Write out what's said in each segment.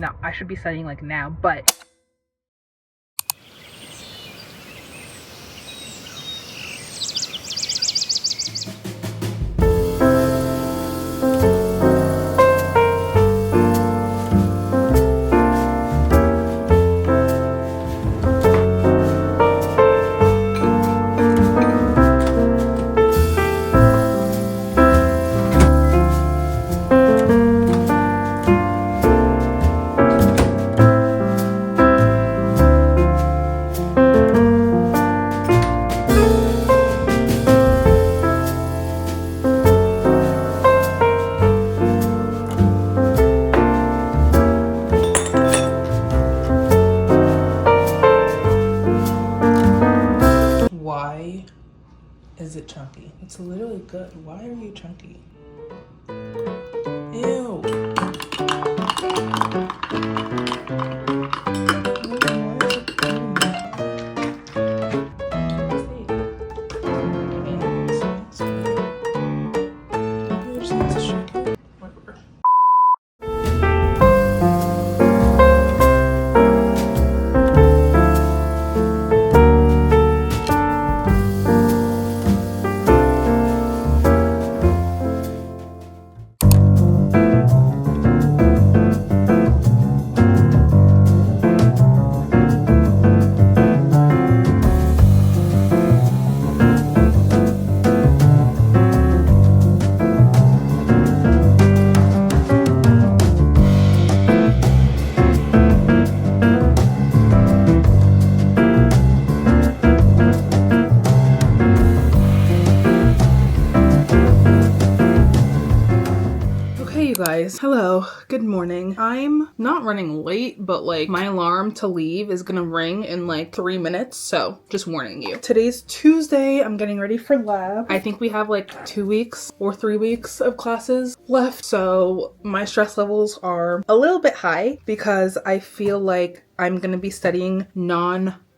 Now, I should be studying like now, but why is it chunky? It's literally good. Why are you chunky? Ew. Guys, hello, good morning. I'm not running late, but like my alarm to leave is gonna ring in like 3 minutes, so just warning you. Today's Tuesday. I'm getting ready for lab. I think we have like 2 weeks or 3 weeks of classes left, so my stress levels are a little bit high because I feel like I'm gonna be studying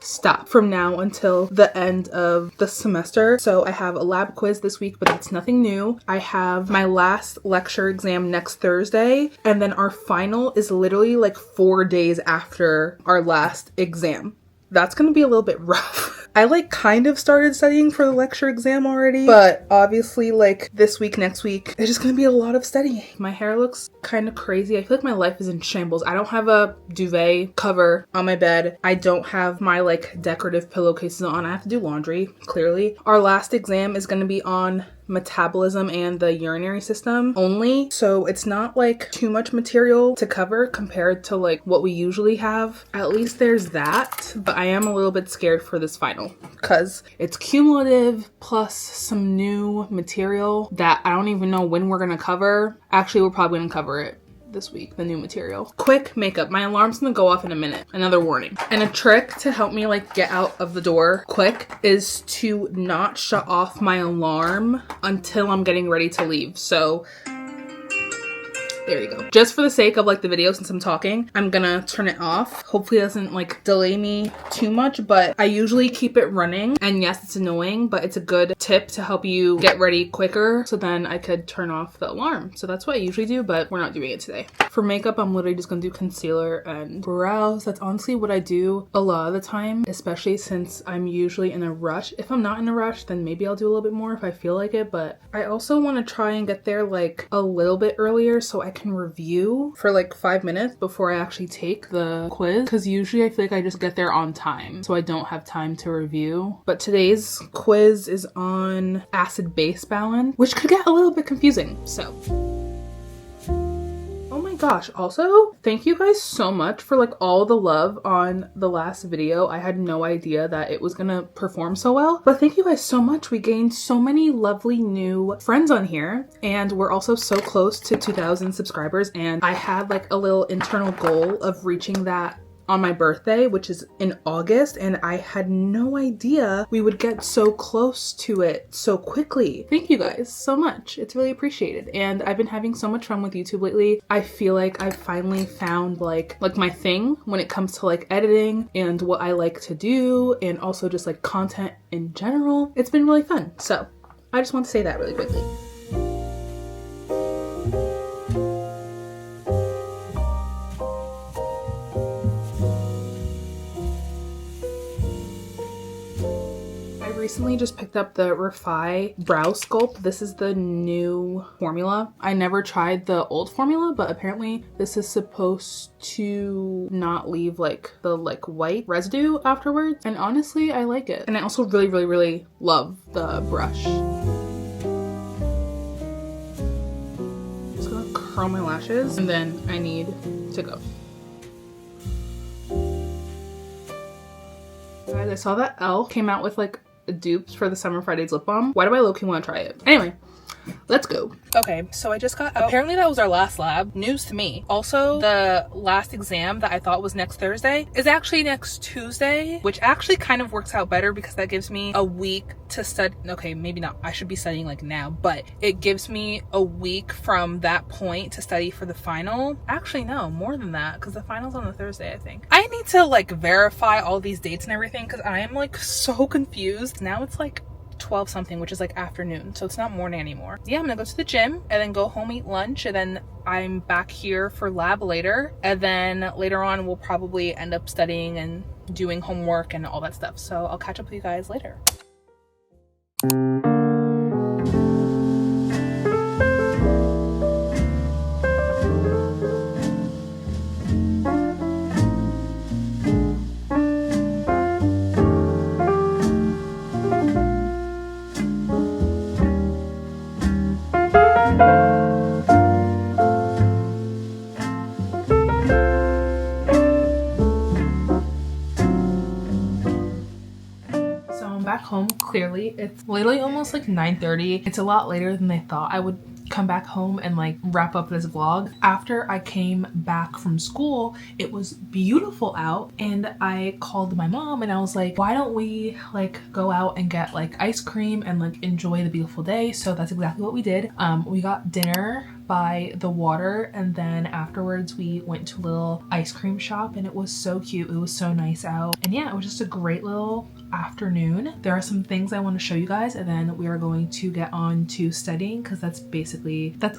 stop from now until the end of the semester. So I have a lab quiz this week, but that's nothing new. I have my last lecture exam next Thursday, and then our final is literally like 4 days after our last exam. That's gonna be a little bit rough. I like kind of started studying for the lecture exam already, but obviously like this week, next week, it's just gonna be a lot of studying. My hair looks kind of crazy. I feel like my life is in shambles. I don't have a duvet cover on my bed. I don't have my like decorative pillowcases on. I have to do laundry, clearly. Our last exam is gonna be on metabolism and the urinary system only, so it's not like too much material to cover compared to like what we usually have. At least there's that, but I am a little bit scared for this final because it's cumulative plus some new material that I don't even know when we're gonna cover. Actually, we're probably gonna cover it this week, the new material. Quick makeup. My alarm's gonna go off in a minute. Another warning. And a trick to help me like get out of the door quick is to not shut off my alarm until I'm getting ready to leave. So there you go. Just for the sake of like the video, since I'm talking, I'm gonna turn it off. Hopefully it doesn't like delay me too much, but I usually keep it running. And yes, it's annoying, but it's a good tip to help you get ready quicker. So then I could turn off the alarm. So that's what I usually do, but we're not doing it today. For makeup, I'm literally just gonna do concealer and brows. That's honestly what I do a lot of the time, especially since I'm usually in a rush. If I'm not in a rush, then maybe I'll do a little bit more if I feel like it, but I also want to try and get there like a little bit earlier so I can review for like 5 minutes before I actually take the quiz, because usually I feel like I just get there on time, so I don't have time to review. But today's quiz is on acid-base balance, which could get a little bit confusing, so oh my gosh, also thank you guys so much for like all the love on the last video. I had no idea that it was gonna perform so well, but thank you guys so much. We gained so many lovely new friends on here, and we're also so close to 2,000 subscribers, and I had like a little internal goal of reaching that on my birthday, which is in August, and I had no idea we would get so close to it so quickly. Thank you guys so much. It's really appreciated. And I've been having so much fun with YouTube lately. I feel like I've finally found like my thing when it comes to like editing and what I like to do, and also just like content in general. It's been really fun. So I just want to say that really quickly. recently just picked up the Refi Brow Sculpt. This is the new formula. I never tried the old formula, but apparently this is supposed to not leave like the white residue afterwards. And honestly, I like it. And I also really love the brush. Just gonna curl my lashes and then I need to go. Guys, I saw that Elle came out with like dupes for the Summer Fridays lip balm. Why do I low-key want to try it? Anyway, let's go. Okay, so I just got out. Apparently that was our last lab. News to me. Also, the last exam that I thought was next Thursday is actually next Tuesday, which actually kind of works out better because that gives me a week to study. Okay, maybe not. I should be studying like now, but it gives me a week from that point to study for the final. Actually, no, more than that, because the final's on the Thursday, I think. I need to like verify all these dates and everything because I am like so confused. Now it's like 12 something, which is like afternoon, so it's not morning anymore. Yeah, I'm gonna go to the gym and then go home, eat lunch, and then I'm back here for lab later, and then later on we'll probably end up studying and doing homework and all that stuff. So I'll catch up with you guys later. Back home. Clearly it's literally almost like 9:30. It's a lot later than I thought I would come back home and like wrap up this vlog. After I came back from school, it was beautiful out and I called my mom and I was like, why don't we like go out and get like ice cream and like enjoy the beautiful day? So that's exactly what we did. We got dinner by the water and then afterwards we went to a little ice cream shop and it was so cute. It was so nice out, and yeah, it was just a great little afternoon. There are some things I want to show you guys and then we are going to get on to studying because that's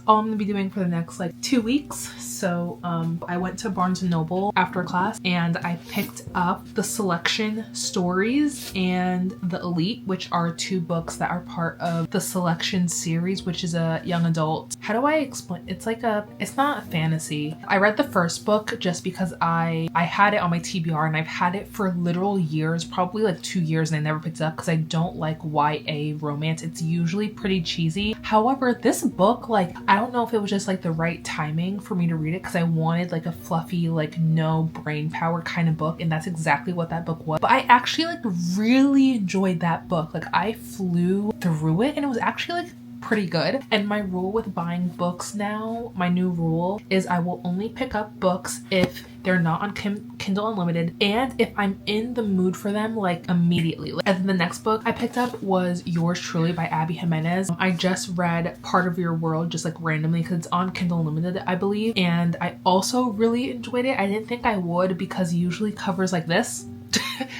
all I'm gonna be doing for the next like 2 weeks. So I went to Barnes & Noble after class and I picked up the Selection Stories and the Elite, which are 2 books that are part of the Selection series, which is a young adult. How do I explain? It's not a fantasy. I read the first book just because I had it on my TBR and I've had it for literal years, probably like 2 years, and I never picked it up because I don't like YA romance. It's usually pretty cheesy. However, this book, like, I don't know if it was just like the right timing for me to read it because I wanted like a fluffy, like no brain power kind of book, and that's exactly what that book was. But I actually like really enjoyed that book. Like I flew through it and it was actually like pretty good. And my rule with buying books now, my new rule is I will only pick up books if they're not on Kindle Unlimited and if I'm in the mood for them like immediately. And then the next book I picked up was Yours Truly by Abby Jimenez. I just read Part of Your World just like randomly because it's on Kindle Unlimited, I believe, and I also really enjoyed it. I didn't think I would because usually covers like this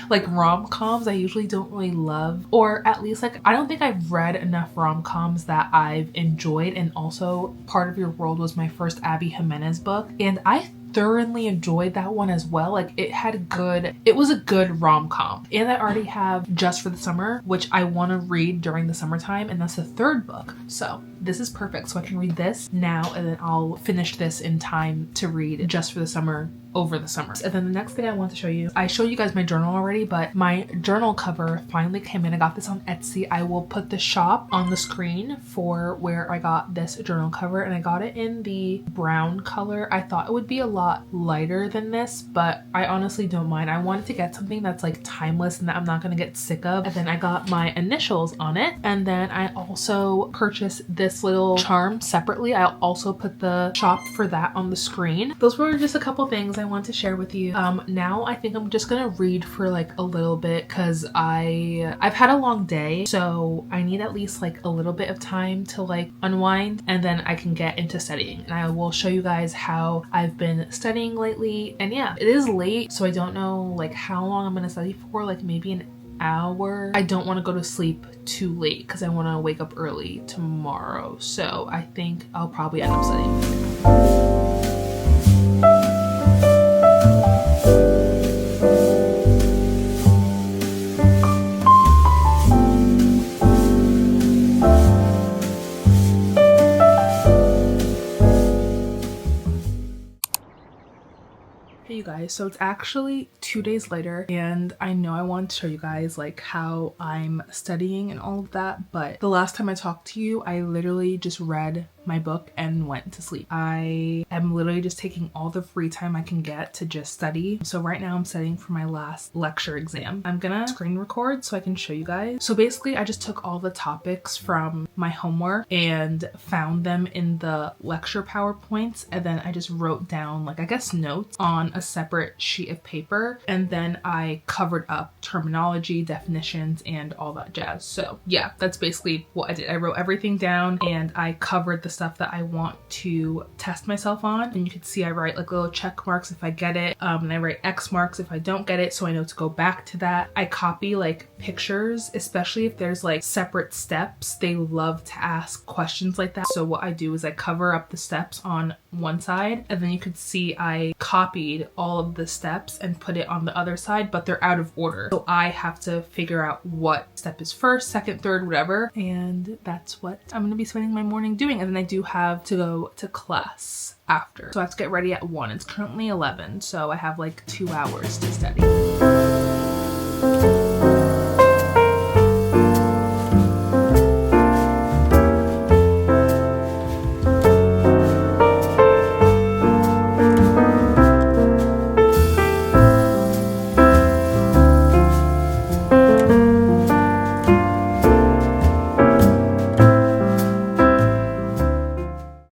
like rom-coms I usually don't really love, or at least like I don't think I've read enough rom-coms that I've enjoyed. And also Part of Your World was my first Abby Jimenez book and I thoroughly enjoyed that one as well. Like it was a good rom-com. And I already have Just for the Summer, which I want to read during the summertime, and that's the 3rd book. So this is perfect. So I can read this now and then I'll finish this in time to read Just for the Summer over the summer. And then the next thing I want to show you, I showed you guys my journal already, but my journal cover finally came in. I got this on Etsy. I will put the shop on the screen for where I got this journal cover, and I got it in the brown color. I thought it would be a lot lighter than this, but I honestly don't mind. I wanted to get something that's like timeless and that I'm not gonna get sick of. And then I got my initials on it, and then I also purchased this little charm separately. I'll also put the shop for that on the screen. Those were just a couple things I want to share with you. Now I think I'm just gonna read for like a little bit because I've had a long day, so I need at least like a little bit of time to like unwind, and then I can get into studying. And I will show you guys how I've been studying lately. And yeah, it is late, so I don't know like how long I'm gonna study for, like maybe an hour. I don't want to go to sleep too late because I want to wake up early tomorrow, so I think I'll probably end up studying. Hey you guys, so it's actually 2 days later and I know I want to show you guys like how I'm studying and all of that, but the last time I talked to you, I literally just read my book and went to sleep. I am literally just taking all the free time I can get to just study. So right now I'm studying for my last lecture exam. I'm gonna screen record so I can show you guys. So basically I just took all the topics from my homework and found them in the lecture PowerPoints, and then I just wrote down like I guess notes on a separate sheet of paper, and then I covered up terminology, definitions, and all that jazz. So yeah, that's basically what I did. I wrote everything down and I covered the stuff that I want to test myself on, and you can see I write like little check marks if I get it, and I write X marks if I don't get it, so I know to go back to that. I copy like pictures, especially if there's like separate steps. They love to ask questions like that. So what I do is I cover up the steps on one side, and then you could see I copied all of the steps and put it on the other side, but they're out of order. So I have to figure out what step is first, second, third, whatever. And that's what I'm gonna be spending my morning doing. And then I do have to go to class after. So I have to get ready at 1. It's currently 11, so I have like 2 hours to study.